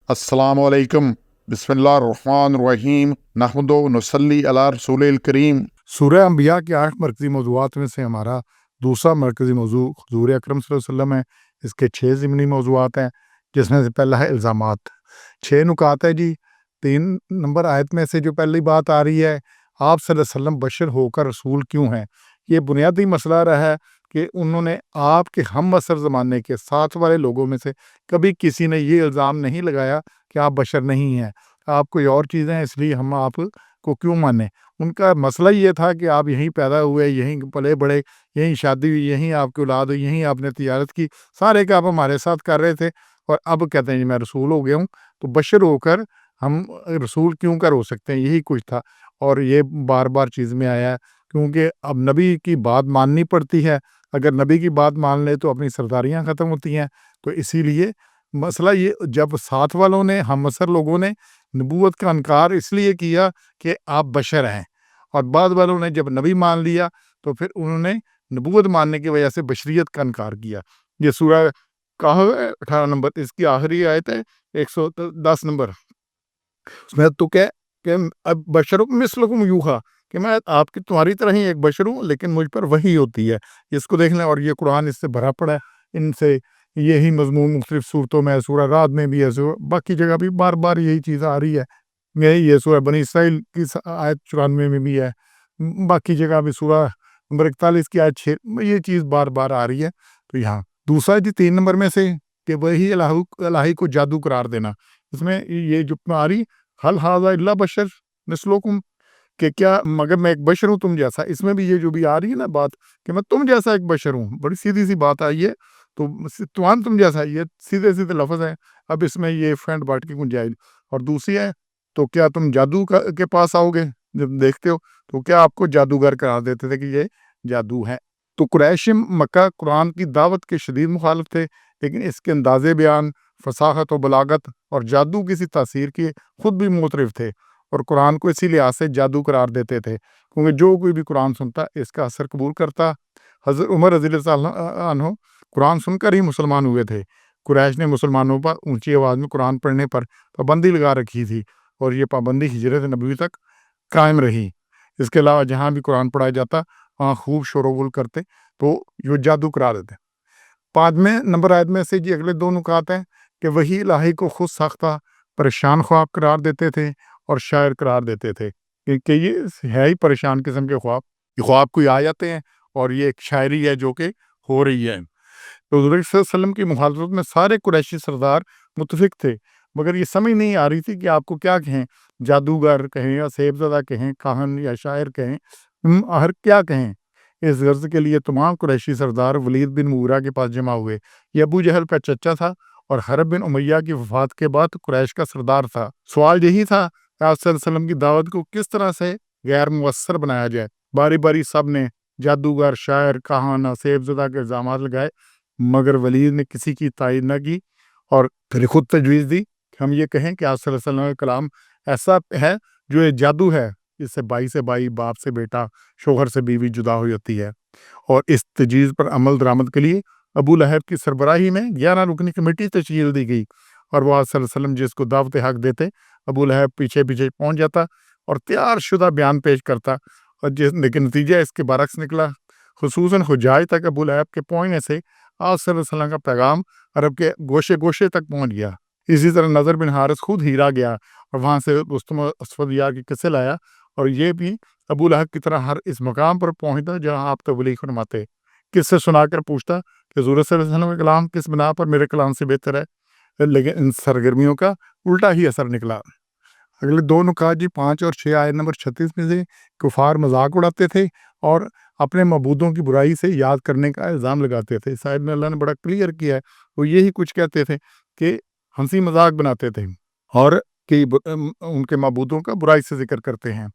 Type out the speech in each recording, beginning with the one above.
अस्सलामु अलैकुम बिस्मिल्लाहिर्रहमानिर्रहीम नहमदु नसल्ली अला रसूलिल करीम। सूरह अंबिया के 8 मरकज़ी मौज़ूआत में से हमारा दूसरा मरकज़ी मौज़ू हुज़ूर अकरम सल्लल्लाहु अलैहि वसल्लम है। इसके 6 ज़िमनी मौज़ूआत हैं, जिसमें से पहला है इल्ज़ामात। 6 नुकात है जी। 3 नंबर आयत में से जो पहली बात आ रही है, आप सल्लल्लाहु अलैहि वसल्लम बशर होकर रसूल क्यों हैं? ये बुनियादी मसला रहा है कि उन्होंने आपके हम असर ज़माने के साथ वाले लोगों में से कभी किसी ने ये इल्ज़ाम नहीं लगाया कि आप बशर नहीं हैं, आप कोई और चीज़ हैं, इसलिए हम आपको क्यों मानें। उनका मसला ये था कि आप यहीं पैदा हुए, यहीं पले बड़े, यहीं शादी हुई, यहीं आपकी औलाद हुई, यहीं आपने तिजारत की, सारे काम हमारे साथ कर रहे थे, और अब कहते हैं जी मैं रसूल हो गया हूँ, तो बशर होकर हम रसूल क्यों कर हो सकते हैं, यही कुछ था। और ये बार बार चीज़ में आया है, क्योंकि अब नबी की बात माननी पड़ती है। अगर नबी की बात मान ले तो अपनी सरदारियाँ ख़त्म होती हैं। तो इसीलिए मसला ये, जब साथ वालों ने, हम असर लोगों ने नबूवत का इनकार इसलिए किया कि आप बशर हैं, और बाद वालों ने जब नबी मान लिया तो फिर उन्होंने नबूवत मानने की वजह से बशरियत का इनकार किया। ये सूरह कहफ है 18 नंबर, इसकी आखिरी आयत है 110 नंबर। उसमें तो क्या कि अब बशरुम मिस्लुकुम यूहा, कि मैं आपकी तुम्हारी तरह ही एक बशर हूँ, लेकिन मुझ पर वही होती है। इसको देख लें, और ये कुरान इससे भरा पड़ा है, इनसे यही मजमून मुख्तलिफ सूरतों में है, सूरह राद में भी है, बाकी जगह भी बार बार यही चीज़ आ रही है। ये सूरह बनी इसराइल की आयत 94 में भी है, बाकी जगह भी सूरह नंबर 41 की आयत 6 में ये चीज़ बार बार आ रही है। तो यहाँ दूसरा जी 3 नंबर में से कि वही इलाही को जादू करार देना। इसमें ये जो आ रही, हल हाज़ा इल्ला बशर मिस्लुकुम, कि क्या मगर मैं एक बशर हूँ तुम जैसा। इसमें भी ये जो भी आ रही है ना बात कि मैं तुम जैसा एक बशर हूँ, बड़ी सीधी सी बात आई है। तो तुम जैसा, ये सीधे सीधे लफ्ज़ हैं। अब इसमें ये फेंट बाट की गुंजाइश। और दूसरी है, तो क्या तुम जादू के पास आओगे, जब देखते हो तो क्या आपको जादूगर करार देते थे कि ये जादू है। तो कुरैश मक्का कुरान की दावत के शदीद मुखालिफ थे, लेकिन इसके अंदाज़े बयान, फसाहत और बलागत और जादू किसी तासीर के खुद भी मोतरफ थे, और कुरान को इसी लिहाज से जादू करार देते थे, क्योंकि जो कोई भी कुरान सुनता इसका असर कबूल करता। हज़रत उमर रज़ियल्लाहु अन्हु कुरान सुनकर ही मुसलमान हुए थे। कुरैश ने मुसलमानों पर ऊंची आवाज़ में कुरान पढ़ने पर पाबंदी लगा रखी थी, और ये पाबंदी हिजरत नबवी तक कायम रही। इसके अलावा जहाँ भी कुरान पढ़ाया जाता वहाँ खूब शोरगुल करते, तो ये जादू करार देते। 5वें नंबर आयत में से जी अगले 2 नुकात हैं कि वही इलाही को खुद साख्ता परेशान ख्वाब करार देते थे और शायर करार देते थे, कि ये है ही परेशान किस्म के ख्वाब। ये ख्वाब कोई आ जाते हैं, और ये एक शायरी है जो कि हो रही है। तो हुज़ूर सल्लल्लाहु अलैहि वसल्लम की मुखालफत में सारे कुरैशी सरदार मुत्तफिक थे, मगर ये समझ नहीं आ रही थी कि आपको क्या कहें, जादूगर कहें या सेबज़दा कहें, काहन या शायर कहें, हर क्या कहें। इस गर्ज के लिए तमाम कुरैशी सरदार वलीद बिन मुगीरा के पास जमा हुए। ये अबू जहल का चचा था, और हरब बिन उमैया की वफात के बाद कुरैश का सरदार था। सवाल यही था कि आप सल्लल्लाहु अलैहि वसल्लम की दावत को किस तरह से गैर मुअस्सर बनाया जाए। बारी बारी सब ने जादूगर, शायर, काहन, सेबज़दा के इल्ज़ामात लगाए, मगर वलीद ने किसी की तायीद न की, और फिर खुद तजवीज़ दी कि हम ये कहें कि आप सल्लल्लाहु अलैहि वसल्लम का कलाम ऐसा है जो ये जादू है, इससे भाई से भाई, बाप से बेटा, शोहर से बीवी जुदा हो जाती है। और इस तजवीज़ पर अमल दरामद के लिए अबू लहब की सरबराही में 11 रुकनी कमेटी तश्कील दी गई, और वह सल्लल्लाहु अलैहि वसल्लम जिसको दावत हक देते, अबू लहब पीछे पीछे पहुंच जाता और तैयार शुदा बयान पेश करता, और लेकिन नतीजा इसके बरक्स निकला। खुसूसन हुजाज तक अबू लहब के पहुंचने से आप सल्लल्लाहु अलैहि वसल्लम का पैगाम अरब के गोशे गोशे तक पहुंच गया। इसी तरह नज़र बिन हारिस खुद हीरा गया, और वहाँ से रुस्तम अस्वद यार के किस्से लाया, और ये भी अबू लहब की तरह हर इस मकाम पर पहुंचता जहाँ आप तबलीग फरमाते, किस्से सुनाकर पूछता कि हुज़ूर सल्लल्लाहु अलैहि वसल्लम का कलाम किस बिना पर मेरे कलाम से बेहतर है, लेकिन इन सरगर्मियों का उल्टा ही असर निकला। अगले 2 नुकात जी 5 और 6 आयत नंबर 36 में से कुफार मजाक उड़ाते थे और अपने मबूदों की बुराई से याद करने का इल्ज़ाम लगाते थे। इस आयत में अल्लाह ने बड़ा क्लियर किया है, वो यही कुछ कहते थे कि हंसी मजाक बनाते थे, और कि उनके मबूदों का बुराई से जिक्र करते हैं।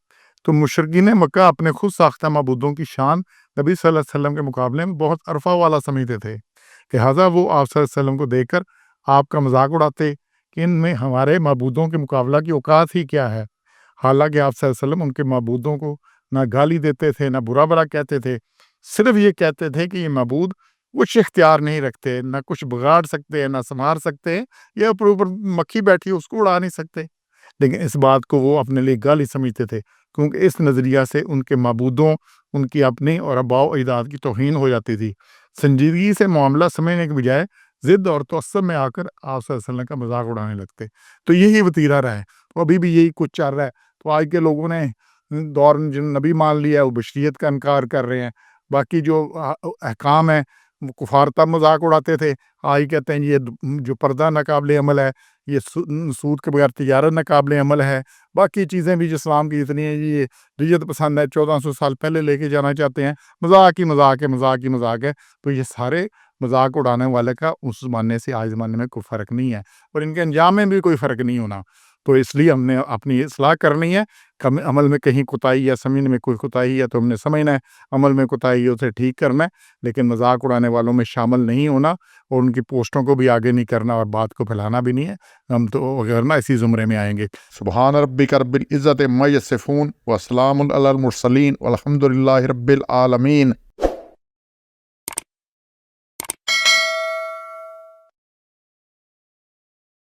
तो मुशरिकीन मक्का अपने खुद साख्ता मबूदों की शान नबी सल्लल्लाहु अलैहि वसल्लम के मुकाबले में बहुत अरफा वाला समझते थे, लिहाजा वो आप सल्लल्लाहु अलैहि वसल्लम को देखकर आपका मजाक उड़ाते कि इनमें हमारे मबूदों के मुकाबला की औकात ही क्या है। हालांकि आप सल्लल्लाहु अलैहि वसल्लम उनके मबूदों को ना गाली देते थे, ना बुरा भला कहते थे, सिर्फ ये कहते थे कि ये मबूद کچھ اختیار نہیں رکھتے، نہ کچھ بگاڑ سکتے ہیں، نہ سنوار سکتے ہیں، یا اوپر مکھی بیٹھی اس کو اڑا نہیں سکتے، لیکن اس بات کو وہ اپنے لیے گالی سمجھتے تھے، کیونکہ اس نظریہ سے ان کے معبودوں، ان کی اپنی اور آباء و اجداد کی توہین ہو جاتی تھی۔ سنجیدگی سے معاملہ سمجھنے کے بجائے ضد اور تعصب میں آ کر آپ صلی اللہ علیہ وسلم کا مذاق اڑانے لگتے، تو یہی وتیرہ رہا ہے، تو ابھی بھی یہی کچھ چل رہا ہے۔ تو آج کے لوگوں نے دور میں جن نبی مان لیا ہے وہ بشریت کا انکار کر رہے ہیں، باقی جو احکام ہیں وہ کفار تب مذاق اڑاتے تھے، آج کہتے ہیں یہ جو پردہ ناقابل عمل ہے، یہ سود کے بغیر تجارت ناقابل عمل ہے، باقی چیزیں بھی جو اسلام کی جتنی ہیں یہ رجت پسند ہے، 1400 سال پہلے لے کے جانا چاہتے ہیں، مذاق ہی مذاق ہے، مذاق ہی مذاق ہے۔ تو یہ سارے مذاق اڑانے والے کا اس زمانے سے آج زمانے میں کوئی فرق نہیں ہے، اور ان کے انجام میں بھی کوئی فرق نہیں ہونا۔ تو اس لیے ہم نے اپنی اصلاح کرنی ہے، عمل میں کہیں کوتاہی یا سمجھنے میں کوئی کوتاہی ہے تو ہم نے سمجھنا ہے، عمل میں کوتاہی ہے اسے ٹھیک کرنا ہے، لیکن مذاق اڑانے والوں میں شامل نہیں ہونا، اور ان کی پوسٹوں کو بھی آگے نہیں کرنا اور بات کو پھیلانا بھی نہیں ہے، ہم تو ورنہ اسی زمرے میں آئیں گے۔ سبحان ربک رب العزت عما یصفون وسلام علی المرسلین والحمد للہ رب العالمین۔